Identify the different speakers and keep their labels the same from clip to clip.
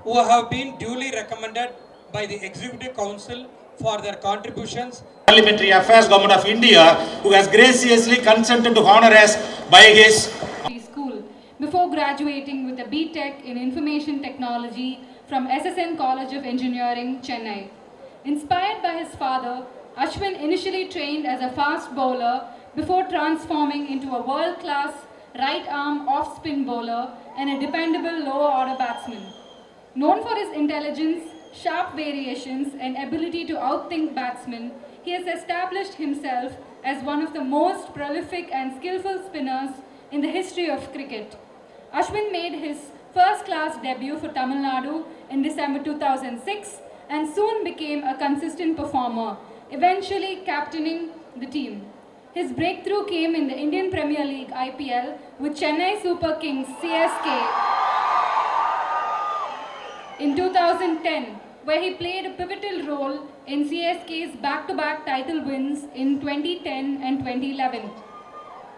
Speaker 1: who have been duly recommended by the Executive Council for their contributions.
Speaker 2: Parliamentary Affairs Government of India, who has graciously consented to honor us by his
Speaker 3: school before graduating with a B.Tech in Information Technology from SSN College of Engineering, Chennai. Inspired by his father, Ashwin initially trained as a fast bowler before transforming into a world-class right-arm off-spin bowler and a dependable lower-order batsman. Known for his intelligence, sharp variations, and ability to outthink batsmen, he has established himself as one of the most prolific and skillful spinners in the history of cricket. Ashwin made his first-class debut for Tamil Nadu in December 2006 and soon became a consistent performer, eventually captaining the team. His breakthrough came in the Indian Premier League IPL with Chennai Super Kings CSK in 2010, where he played a pivotal role in CSK's back-to-back title wins in 2010 and 2011.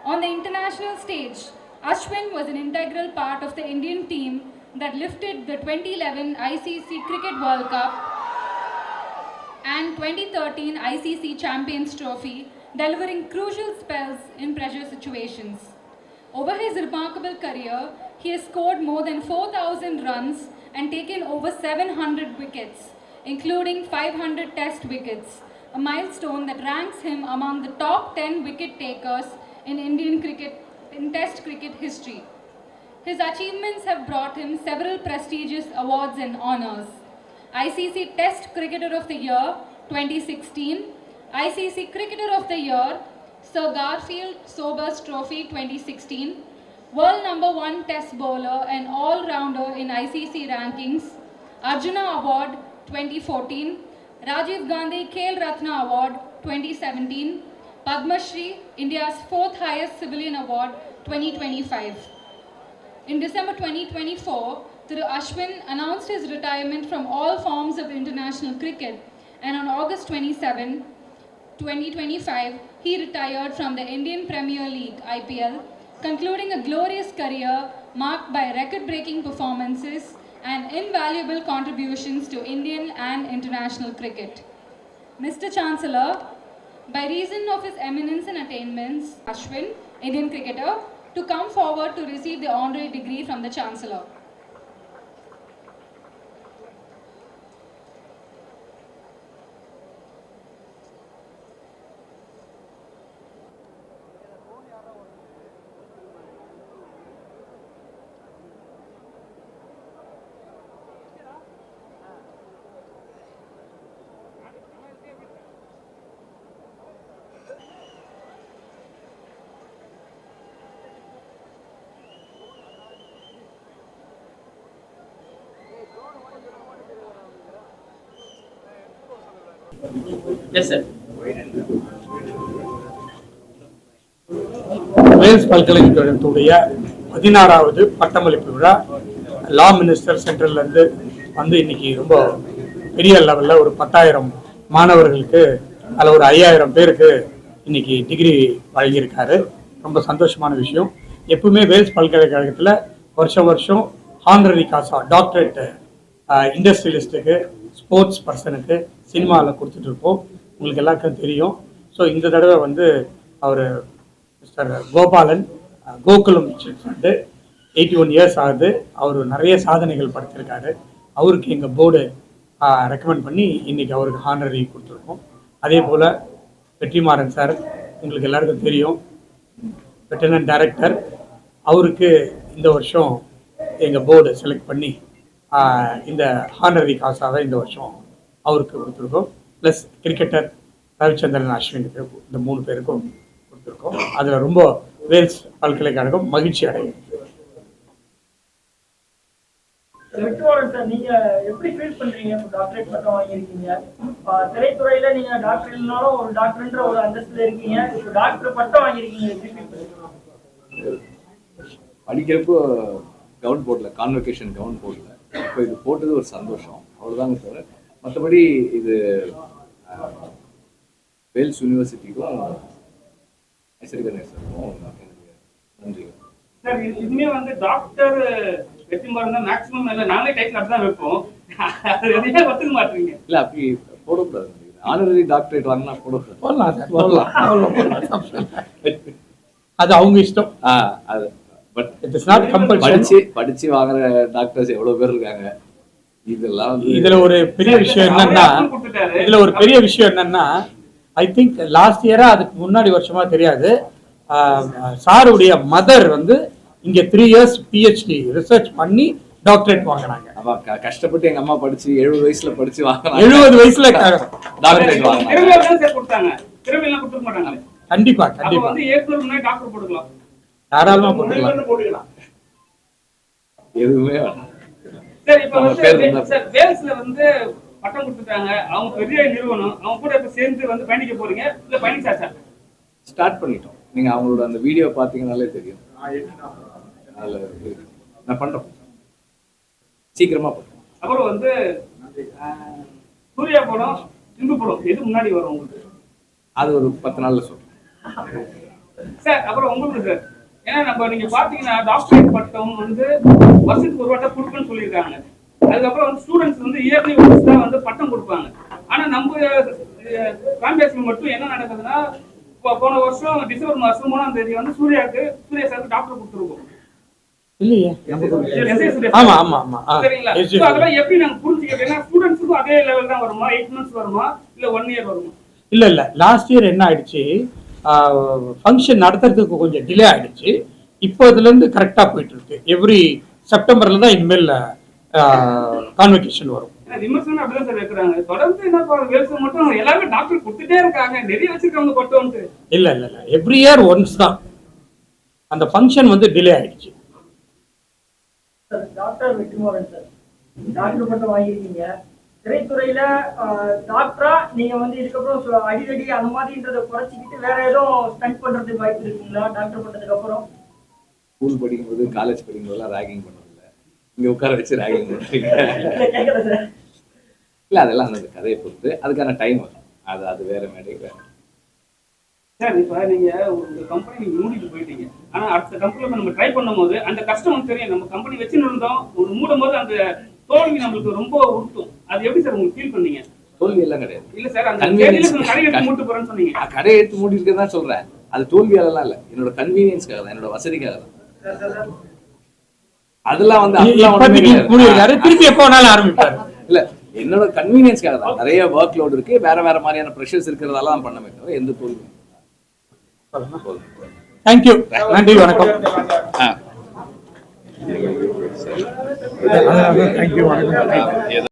Speaker 3: On the international stage, Ashwin was an integral part of the Indian team that lifted the 2011 ICC Cricket World Cup and 2013 ICC Champions Trophy, delivering crucial spells in pressure situations. Over his remarkable career, he has scored more than 4,000 runs and taken over 700 wickets, including 500 test wickets, a milestone that ranks him among the top 10 wicket takers in Indian cricket in test cricket history. His achievements have brought him several prestigious awards and honours. ICC Test Cricketer of the Year 2016, ICC Cricketer of the Year Sir Garfield Sobers Trophy 2016, World #1 Test Bowler and All-Rounder in ICC Rankings, Arjuna Award 2014, Rajiv Gandhi Khel Ratna Award 2017, Padma Shri, India's 4th highest civilian award 2025. In December 2024, Thiru Ashwin announced his retirement from all forms of international cricket, and on August 27, 2025, he retired from the Indian Premier League IPL, concluding a glorious career marked by record-breaking performances and invaluable contributions to Indian and international cricket. Mr. Chancellor, by reason of his eminence and attainments, Ashwin, Indian cricketer, to come forward to receive the honorary degree from the Chancellor.
Speaker 4: Yes, sir.
Speaker 5: Vels பல்கலைக்கழகத்துடைய 16வது பட்டமளிப்பு விழா லா minister சென்டர்லேருந்து வந்து இன்னைக்கு ரொம்ப பெரிய லெவலில் ஒரு 10,000 மாணவர்களுக்கு அதில் ஒரு 5,000 பேருக்கு இன்னைக்கு டிகிரி வழங்கியிருக்காரு. ரொம்ப சந்தோஷமான விஷயம். எப்பவுமே வேல்ஸ் பல்கலைக்கழகத்தில் வருஷம் ஹானரரி காசா டாக்டரேட் இண்டஸ்ட்ரியலிஸ்ட்டுக்கு, ஸ்போர்ட்ஸ் பர்சனுக்கு சினிமாவில் கொடுத்துட்ருப்போம். உங்களுக்கு எல்லாருக்கும் தெரியும். ஸோ இந்த தடவை வந்து அவர் mister Gopalan Gokulam fund 81 years ஆகுது. அவர் நிறைய சாதனைகள் படுத்திருக்காரு. அவருக்கு எங்கள் போர்டு ரெக்கமெண்ட் பண்ணி இன்றைக்கி அவருக்கு ஹானரரி கொடுத்துருக்கோம். அதே போல் வெற்றிமாறன் சார், உங்களுக்கு எல்லாருக்கும் தெரியும், லெஃப்டினன்ட் டைரக்டர், அவருக்கு இந்த வருஷம் எங்கள் போர்டு செலக்ட் பண்ணி இந்த ஹானரரி காசாவை இந்த வருஷம் அவருக்கு கொடுத்துருக்கோம். ப்ளஸ் கிரிக்கெட்டர் ரவிச்சந்திரன் அஸ்வினுக்கு இந்த 3 பேருக்கும் கொடுத்துருக்கோம். அதில் ரொம்ப வேல்ஸ் பல்கலைக்கழகம் மகிழ்ச்சி அடைகிறது.
Speaker 4: சார், நீங்க எப்படி ஃபீல் பண்றீங்க? டாக்டரேட் பட்டம் வாங்கியிருக்கீங்க, திரைத்துறையில நீங்க டாக்டர் இல்லைனாலும் ஒரு டாக்டர்ன்ற ஒரு அந்தஸ்துல இருக்கீங்க, டாக்டர் பட்டம் வாங்கியிருக்கீங்க, எப்படி ஃபீல் பண்றீங்க?
Speaker 6: படிக்கிறப்போ கவர்ன் போர்ட்ல கான்வெகேஷன் கவர்ன் போர்ட்ல இப்போ இது போட்டது ஒரு சந்தோஷம், அவ்வளோதாங்க தவிர மற்றபடி இது வேல்ஸ் யூனிவர்சிட்டிக்கும் ஐஸ்வர்யா சாருக்கும் நன்றி
Speaker 4: சார். இதுமே வந்து டாக்டர்
Speaker 7: வெற்றிமாறன் தான் மேக்ஸிமம் இல்லை, நாங்களே டைட்டில் அப்படிதான் வைப்போம். அது எதையுமே ஒத்துக்க மாட்டீங்க.
Speaker 6: இல்ல அப்படி போடக்கூடாது. ஆனரரி டாக்டரேட் வாங்கினா போடக்கூடாது.
Speaker 5: போடலாம் சார், போடலாம். அது அவங்க இஷ்டம்.
Speaker 6: அது but
Speaker 5: it is not compulsory.
Speaker 6: படிச்சு வாங்குற டாக்டர்ஸ் எவ்வளவு பேர் இருக்காங்க. இதெல்லாம்
Speaker 5: இதுல ஒரு பெரிய விஷயம் என்னன்னா ஐ திங்க் லாஸ்ட் இயரா அதுக்கு முன்னாடி வருஷமா தெரியாது, சாருடைய மதர் வந்து இங்க 3 years PhD ரிசர்ச் பண்ணி டாக்டரேட் வாங்கினாங்க.
Speaker 6: கஷ்டப்பட்டு எங்க அம்மா படிச்சு 70 வயசுல படிச்சு வாங்கினாங்க.
Speaker 5: 70 வயசுல
Speaker 6: டாக்டரேட் வாங்கினாங்க.
Speaker 5: கண்டிப்பா கண்டிப்பா தாராளமா போட்டுக்கலாம்.
Speaker 7: சரி,
Speaker 6: எதுவுமே
Speaker 7: இப்ப வந்து வேல்ஸ்ல வந்து பட்டம் கொடுத்துட்டாங்க, அவங்க பெரிய நிறுவனம், அவங்க கூட இப்ப சேர்ந்து வந்து பயணிக்க போறீங்க, இல்ல பயணிச்சாச்சா?
Speaker 6: ஸ்டார்ட் பண்ணிட்டோம். நீங்க அவங்களோட அந்த வீடியோ பாத்தீங்கன்னாலே தெரியும். அதுல நான் பண்றோம், சீக்கிரமா பண்றோம்.
Speaker 7: அப்புறம் வந்து சூர்யா படம், சிம்பு படம் எது முன்னாடி வரும் உங்களுக்கு?
Speaker 6: அது ஒரு 10 நாள்ல சொல்றேன்
Speaker 7: சார். அப்புறம் உங்களுக்கு சார், ஏன்னா நம்ம நீங்க பாத்தீங்கன்னா டாக்டரேட் பட்டம் வந்து வருஷத்துக்கு ஒரு வட்டம் கொடுக்குன்னு சொல்லியிருக்காங்க. அதுக்கப்புறம் வந்து ஸ்டூடெண்ட்ஸ் வந்து இயர்லி ஒன்ஸ் தான் வந்து பட்டம் கொடுப்பாங்க. ஆனா நம்ம காம்பேஸ்ல மட்டும் என்ன நடக்குதுன்னா, போன வருஷம் டிசம்பர் மாசம் 3ஆம் தேதி வந்து சூர்யா சாருக்கு டாக்டர் கொடுத்துருக்கோம்.
Speaker 5: இல்லையே.
Speaker 7: ஆமா ஆமா ஆமா. சரிங்களா? சோ அதெல்லாம் எப்படி நாங்க புரிஞ்சுக்கிறோம்? ஸ்டூடெண்ட்ஸ்க்கு அதே லெவல் தான் வருமா? 8 months வருமா, இல்ல 1 year வருமா?
Speaker 5: இல்ல லாஸ்ட் இயர் என்ன ஆயிடுச்சு, ஃபங்க்ஷன் நடத்துறதுக்கு கொஞ்சம் டிலே ஆயிடுச்சு. இப்போ இதுல இருந்து கரெக்டா போயிட்டு இருக்கு. எவ்ரி செப்டம்பர்ல தான் இனிமேல் கான்வெகேஷன் வரும்.
Speaker 7: விமர்சனம் அப்படிதான் சார் வைக்கிறாங்க. தொடர்ந்து என்ன வேல்ஸ் மட்டும் எல்லாமே டாக்டர் கொடுத்துட்டே இருக்காங்க, நிறைய வச்சிருக்காங்க பட்டம்ட்டு.
Speaker 5: இல்ல எவ்ரி இயர் ஒன்ஸ் தான். அந்த ஃபங்க்ஷன் வந்து டிலே ஆயிடுச்சு.
Speaker 4: டாக்டர் வெற்றிமாறன் சார், டாக்டர் பட்டம் வாங்கியிருக்கீங்க. திரைத்துறையில டாக்டரா நீங்க வந்து இதுக்கப்புறம் அடிக்கடி அந்த மாதிரின்றதை குறைச்சிக்கிட்டு வேற ஏதோ ஸ்டண்ட் பண்றதுக்கு வாய்ப்பு இருக்குங்களா டாக்டர் பட்டத்துக்கு அப்புறம்?
Speaker 6: ஸ்கூல் படிக்கும்போது காலேஜ் படிக்கும்போதெல்லாம் ரேகிங் பண்ணதில்ல, இங்க உட்கார வச்சு ரேகிங் பண்றீங்க. இல்ல அதெல்லாம் அந்த கதையை பொறுத்து அதுக்கான டைம் வரும். அது வேற மேடை வேற.
Speaker 7: சார், இப்ப நீங்க ஒரு கம்பெனி மூடிட்டு போயிட்டீங்க, ஆனா அடுத்த கம்பெனில நம்ம ட்ரை பண்ணும்போது அந்த கஷ்டம் தெரியும். நம்ம கம்பெனி வச்சுன்னு இருந்தோம், ஒரு மூடும் போது அந்த தோல்வி நம்மளுக்கு ரொம்ப உறுத்தும். அது எப்படி சார் உங்களுக்கு ஃபீல் பண்ணீங்க?
Speaker 6: தோல்வி எல்லாம் கிடையாது.
Speaker 7: இல்ல சார், அந்த கடையை எடுத்து மூட்டு போறேன்னு சொன்னீங்க.
Speaker 6: கடையை எடுத்து மூடி இருக்கதான் சொல்றேன். அது தோல்வியாலலாம் இல்ல, என்னோட கன்வீனியன்ஸ்க்காக தான், என்னோட வசதிக்காக தான். அதெல்லாம் வந்து
Speaker 5: திருப்பி எப்போ வேணாலும் ஆரம்பிப்பாரு.
Speaker 6: இல்ல என்னோட கன்வீனியன்ஸ்க்காக தான். நிறைய ஒர்க் லோட் இருக்கு, வேற மாதிரியான ப்ரெஷர்ஸ் இருக்கிறதால தான் பண்ண மாட்டோம். எந்த தோல்வி.
Speaker 5: தேங்க்யூ, நன்றி, வணக்கம்.
Speaker 6: தேங்க்யூ, வணக்கம்.